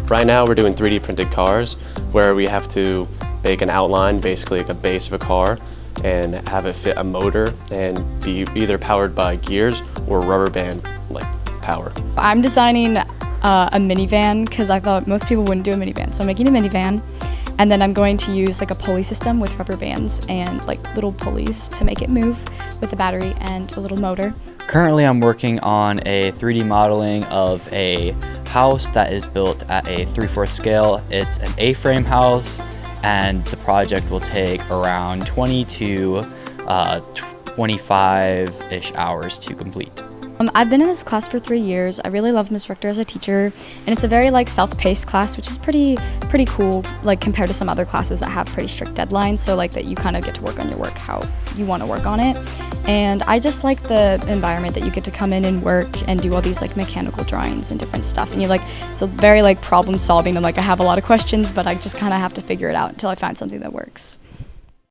Right now we're doing 3D printed cars where we have to make an outline, basically like a base of a car, and have it fit a motor and be either powered by gears or rubber band like power. I'm designing a minivan because I thought most people wouldn't do a minivan. So I'm making a minivan, and then I'm going to use like a pulley system with rubber bands and like little pulleys to make it move with a battery and a little motor. Currently I'm working on a 3D modeling of a house that is built at a 3/4 scale. It's an A-frame house, and the project will take around 20 to 25-ish hours to complete. I've been in this class for 3 years. I really love Ms. Richter as a teacher, and it's a very like self-paced class, which is pretty cool, like compared to some other classes that have pretty strict deadlines. So like that you kind of get to work on your work how you want to work on it. And I just like the environment that you get to come in and work and do all these like mechanical drawings and different stuff. And you like, so very like problem solving, and like I have a lot of questions, but I just kind of have to figure it out until I find something that works.